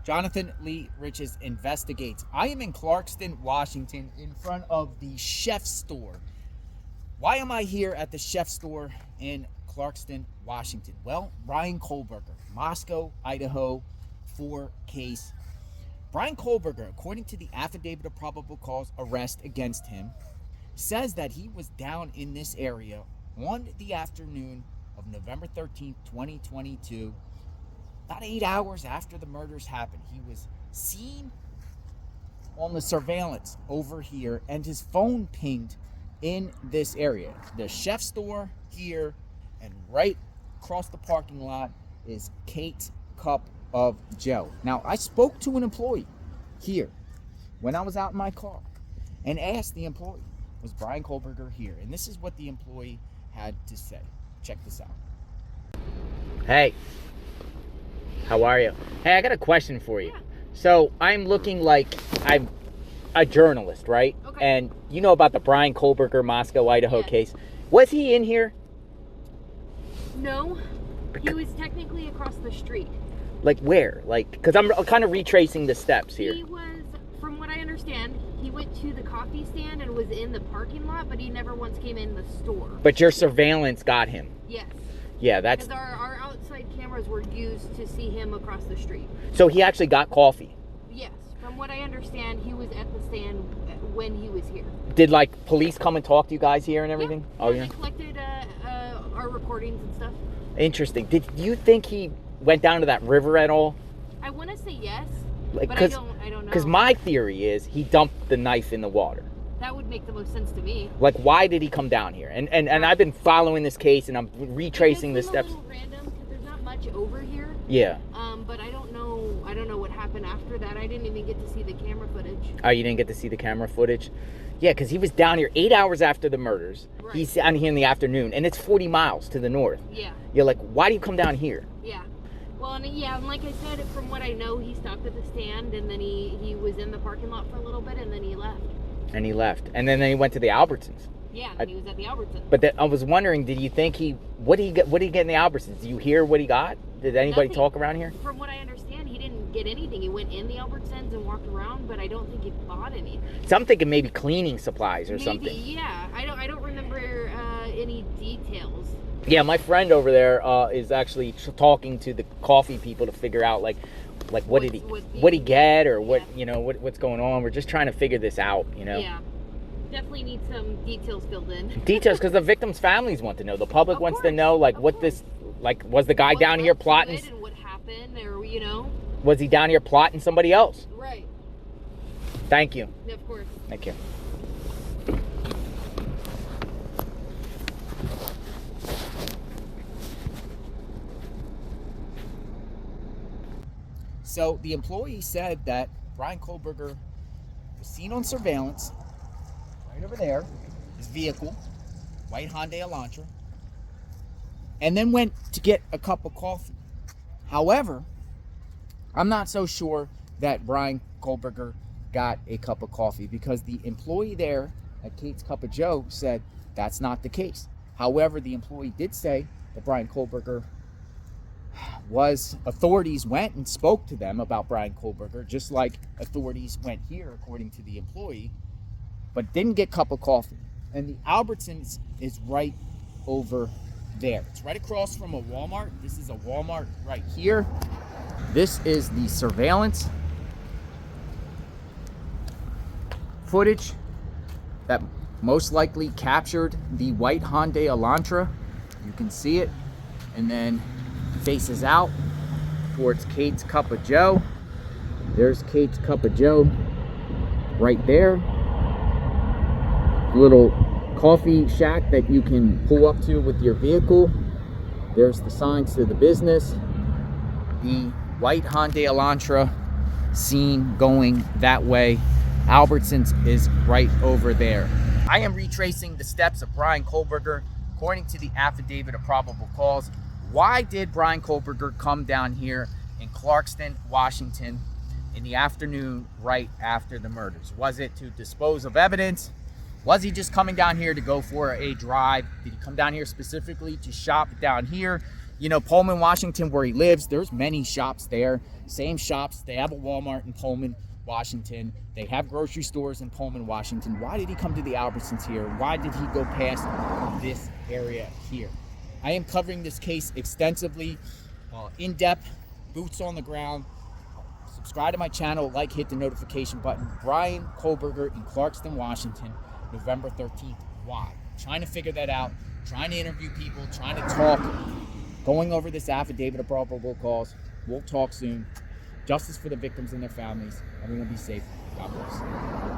Jonathan Lee Riches investigates. I am in Clarkston, Washington, in front of the Chef Store. Why am I here at the Chef Store in Clarkston, Washington? Well, Bryan Kohberger, Moscow, Idaho, 4 case. Bryan Kohberger, according to the affidavit of probable cause arrest against him, says that he was down in this area on the afternoon of November 13th, 2022, about 8 hours after the murders happened. He was seen on the surveillance over here, and his phone pinged in this area. The Chef Store here, and right across the parking lot is Kate's Cup of Joe. Now, I spoke to an employee here when I was out in my car and asked the employee, was Bryan Kohberger here? And this is what the employee had to say. Check this out. Hey, how are you? Hey, I got a question for you. Yeah. So I'm looking like I'm a journalist, right? Okay. And you know about the Bryan Kohberger Moscow, Idaho Yes. case. Was he in here? No, he was technically across the street. Like where? Like, because I'm kind of retracing the steps here. He was, from what I understand, he went to the coffee stand and was in the parking lot, but he never once came in the store. But your surveillance got him. Yes. Yeah, that's... Because our outside cameras were used to see him across the street. So he actually got coffee. Yes. From what I understand, he was at the stand when he was here. Did, like, police come and talk to you guys here and everything? Yeah. Oh, They yeah? collected our recordings and stuff. Interesting. Did you think he went down to that river at all? I want to say yes, Like, but I don't know. Because my theory is he dumped the knife in the water. That would make the most sense to me. Like, why did he come down here? And I've been following this case, and I'm retracing the It's steps. a little random because there's not much over here. Yeah. But I don't know what happened after that. I didn't even get to see the camera footage. Oh, you didn't get to see the camera footage? Yeah, because he was down here 8 hours after the murders. Right. He's down here in the afternoon, and it's 40 miles to the north. Yeah. You're like, why do you come down here? Yeah. Well, and like I said, from what I know, he stopped at the stand, and then he was in the parking lot for a little bit, and then he left. And he left. And then he went to the Albertsons. Yeah, and he was at the Albertsons. But I was wondering, did you think what did he get in the Albertsons? Do you hear what he got? Did anybody Nothing. talk around here? From what I understand, he didn't get anything. He went in the Albertsons and walked around, but I don't think he bought anything. So I'm thinking maybe cleaning supplies or Maybe, something. yeah. I don't remember any details. Yeah, my friend over there is actually talking to the coffee people to figure out like what did he get, or what, Yeah. you know, what's going on. We're just trying to figure this out, you know. Yeah. Definitely need some details filled in. Details, because the victims' families want to know. The public Of wants to course, know, like, of what course. this, like, was the guy What down led here to plotting? it and what happened, or you know. Was he down here plotting somebody else? Right. Thank you. Of course. Thank you. So the employee said that Bryan Kohberger was seen on surveillance right over there, his vehicle, white Hyundai Elantra, and then went to get a cup of coffee. However, I'm not so sure that Bryan Kohberger got a cup of coffee, because the employee there at Kate's Cup of Joe said that's not the case. However, the employee did say that Bryan Kohberger authorities went and spoke to them about Bryan Kohberger, just like authorities went here, according to the employee, but didn't get a cup of coffee. And the Albertsons is right over there. It's right across from a Walmart. This is a Walmart right here. This is the surveillance footage that most likely captured the white Hyundai Elantra. You can see it, and then faces out towards Kate's Cup of Joe. There's Kate's Cup of Joe right there. Little coffee shack that you can pull up to with your vehicle. There's the signs to the business. The white Hyundai Elantra seen going that way. Albertsons is right over there. I am retracing the steps of Bryan Kohberger according to the affidavit of probable cause. Why did Bryan Kohberger come down here in Clarkston, Washington in the afternoon right after the murders? Was it to dispose of evidence? Was he just coming down here to go for a drive? Did he come down here specifically to shop down here? You know, Pullman, Washington, where he lives, there's many shops there. Same shops. They have a Walmart in Pullman, Washington. They have grocery stores in Pullman, Washington. Why did he come to the Albertsons here? Why did he go past this area here? I am covering this case extensively, in depth, boots on the ground. Subscribe to my channel, like, hit the notification button. Bryan Kohberger in Clarkston, Washington, November 13th. Why? Trying to figure that out, trying to interview people, trying to talk, going over this affidavit of probable cause. We'll talk soon. Justice for the victims and their families. Everyone be safe. God bless.